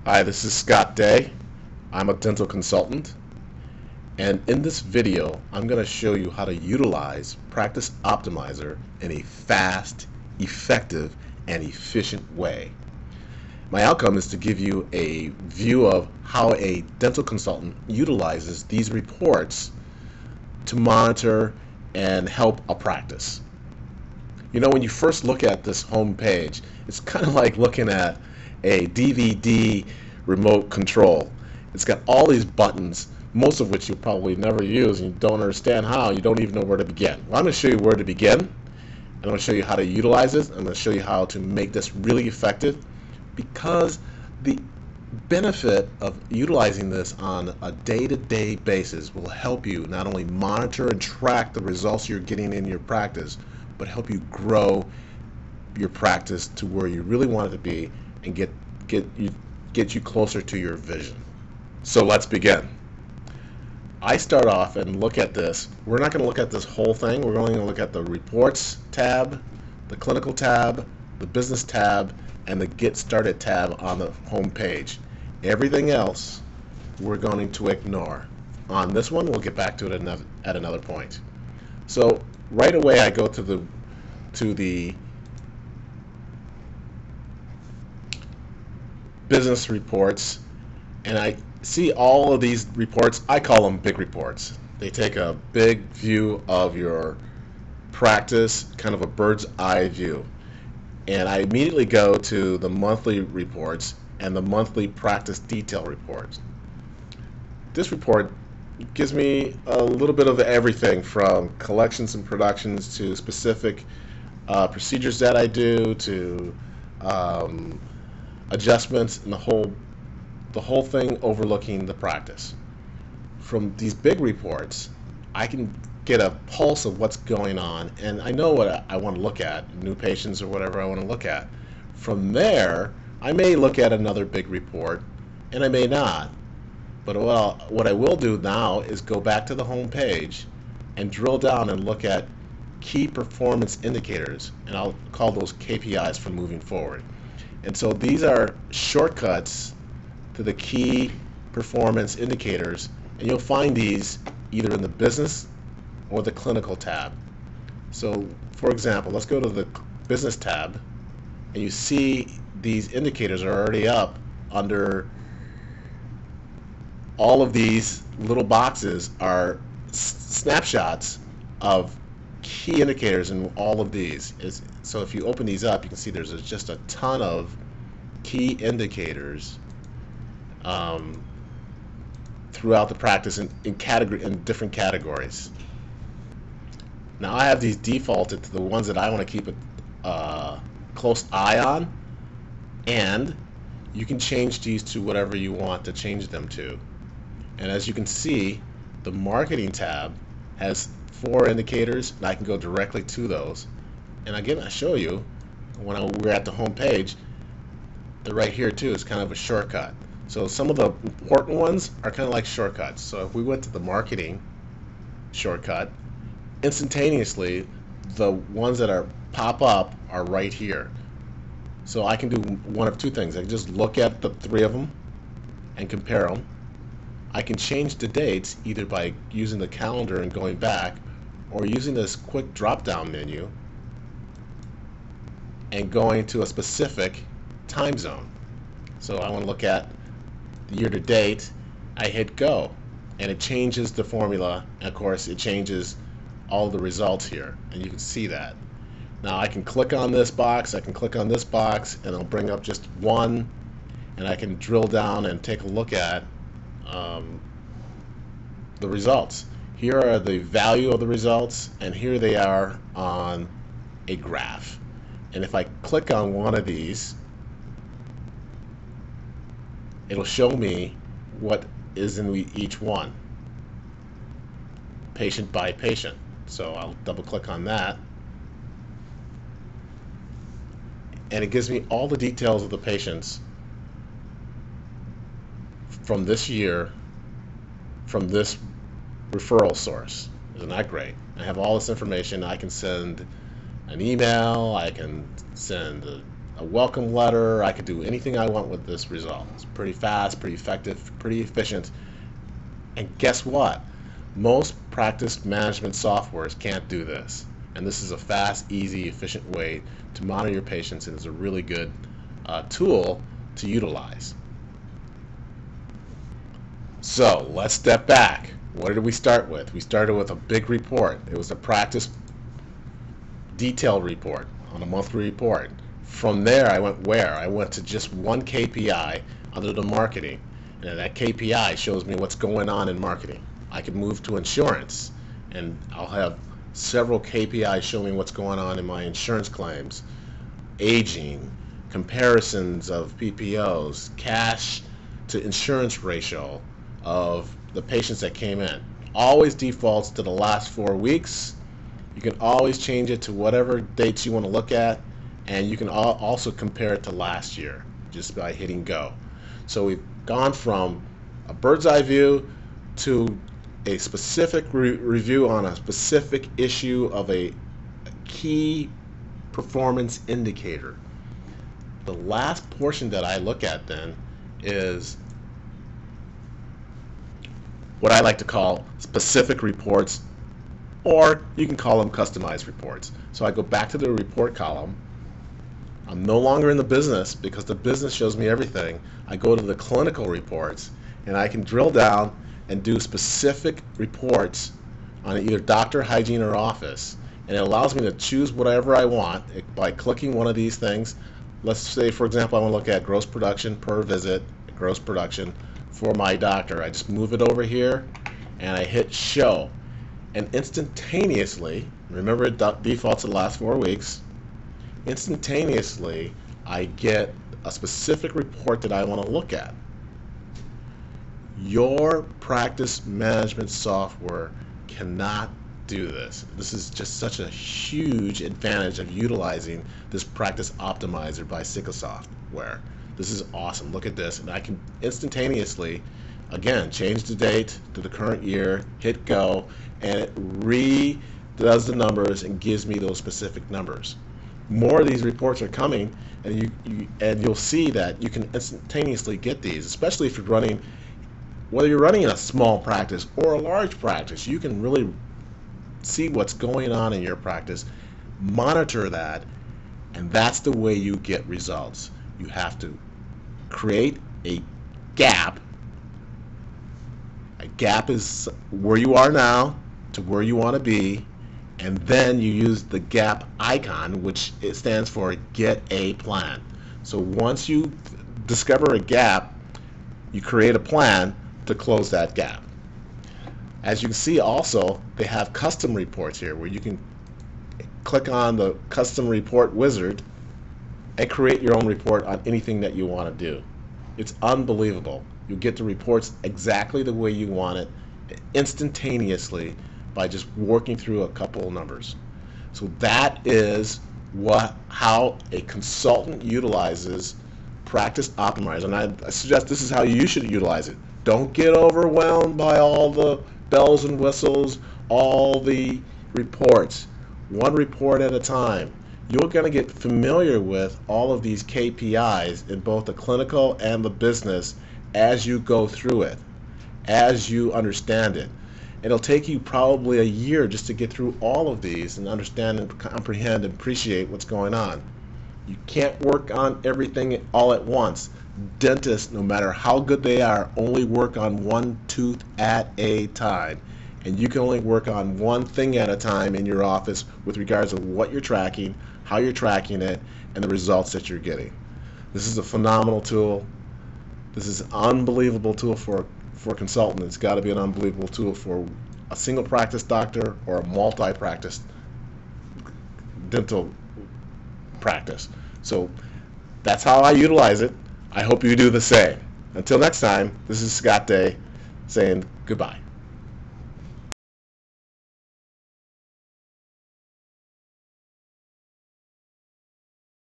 Hi, this is Scott Day. I'm a dental consultant, and in this video I'm going to show you how to utilize Practice Optimizer in a fast, effective, and efficient way. My outcome is to give you a view of how a dental consultant utilizes these reports to monitor and help a practice. You know, when you first look at this home page, it's kind of like looking at a DVD remote control. It's got all these buttons, most of which you probably never use and you don't understand how. You don't even know where to begin. Well, I'm going to show you where to begin. I'm going to show you how to utilize it. I'm going to show you how to make this really effective, because the benefit of utilizing this on a day-to-day basis will help you not only monitor and track the results you're getting in your practice, but help you grow your practice to where you really want it to be and get you closer to your vision. So let's begin. I start off and look at this. We're not going to look at this whole thing. We're only going to look at the reports tab, the clinical tab, the business tab, and the get started tab on the home page. Everything else we're going to ignore. On this one, we'll get back to it at another point. So right away I go to the business reports, and I see all of these reports. I call them big reports. They take a big view of your practice, kind of a bird's eye view. And I immediately go to the monthly reports and the monthly practice detail reports. This report gives me a little bit of everything from collections and productions to specific procedures that I do to adjustments and the whole thing overlooking the practice. From these big reports, I can get a pulse of what's going on, and I know what I want to look at, new patients or whatever I want to look at. From there, I may look at another big report, and I may not. But what I will do now is go back to the home page and drill down and look at key performance indicators, and I'll call those KPIs for moving forward. And so these are shortcuts to the key performance indicators, and you'll find these either in the business or the clinical tab. So for example, let's go to the business tab, and you see these indicators are already up under all of these little boxes are snapshots of key indicators in all of these. So if you open these up, you can see there's just a ton of key indicators throughout the practice in different categories. Now I have these defaulted to the ones that I want to keep a close eye on, and you can change these to whatever you want to change them to. And as you can see, the marketing tab has 4 indicators, and I can go directly to those. And again, I show you when we're at the home page, they're right here too. It's kind of a shortcut. So some of the important ones are kind of like shortcuts. So if we went to the marketing shortcut, instantaneously the ones that pop up are right here. So I can do one of two things. I can just look at the 3 of them and compare them. I can change the dates either by using the calendar and going back, or using this quick drop-down menu and going to a specific time zone. So I want to look at the year-to-date. I hit go, and it changes the formula, and of course it changes all the results here, and you can see that. Now I can click on this box, I can click on this box, and it'll bring up just one, and I can drill down and take a look at the results. Here are the value of the results, and here they are on a graph. And if I click on one of these, it'll show me what is in each one, patient by patient. So I'll double click on that, and it gives me all the details of the patients from this year, from this referral source. Isn't that great? I have all this information. I can send an email, I can send a welcome letter. I could do anything I want with this result. It's pretty fast, pretty effective, pretty efficient. And guess what? Most practice management softwares can't do this. And this is a fast, easy, efficient way to monitor your patients, and is a really good tool to utilize. So let's step back. What did we start with? We started with a big report. It was a practice detailed report on a monthly report. From there, I went where? I went to just one KPI under the marketing. And that KPI shows me what's going on in marketing. I could move to insurance, and I'll have several KPIs showing what's going on in my insurance claims, aging, comparisons of PPOs, cash to insurance ratio of the patients that came in. Always defaults to the last 4 weeks. You can always change it to whatever dates you want to look at, and you can also compare it to last year just by hitting go. So we've gone from a bird's eye view to a specific review on a specific issue of a key performance indicator. The last portion that I look at then is what I like to call specific reports, or you can call them customized reports. So I go back to the report column. I'm no longer in the business because the business shows me everything. I go to the clinical reports, and I can drill down and do specific reports on either doctor, hygiene, or office. And it allows me to choose whatever I want by clicking one of these things. Let's say, for example, I want to look at gross production per visit, gross production for my doctor. I just move it over here, and I hit show. And instantaneously, remember it defaults to the last 4 weeks, instantaneously I get a specific report that I want to look at. Your practice management software cannot do this. This is just such a huge advantage of utilizing this Practice Optimizer by Sikka software. This is awesome. Look at this, and I can instantaneously, again, change the date to the current year, hit go, and it redoes the numbers and gives me those specific numbers. More of these reports are coming, and you'll see that you can instantaneously get these, especially if you're running, whether you're running a small practice or a large practice. You can really see what's going on in your practice, monitor that, and that's the way you get results. You have to create a gap. A gap is where you are now to where you want to be, and then you use the gap icon, which it stands for get a plan. So once you discover a gap, you create a plan to close that gap. As you can see, also they have custom reports here where you can click on the custom report wizard and create your own report on anything that you want to do. It's unbelievable. You get the reports exactly the way you want it instantaneously by just working through a couple of numbers. So that is how a consultant utilizes Practice Optimizer, and I suggest this is how you should utilize it. Don't get overwhelmed by all the bells and whistles, all the reports. One report at a time. You're going to get familiar with all of these KPIs in both the clinical and the business as you go through it, as you understand it. It'll take you probably a year just to get through all of these and understand and comprehend and appreciate what's going on. You can't work on everything all at once. Dentists, no matter how good they are, only work on one tooth at a time. And you can only work on one thing at a time in your office with regards to what you're tracking, how you're tracking it, and the results that you're getting. This is a phenomenal tool. This is an unbelievable tool for a consultant. It's got to be an unbelievable tool for a single practice doctor or a multi-practice dental practice. So that's how I utilize it. I hope you do the same. Until next time, this is Scott Day saying goodbye.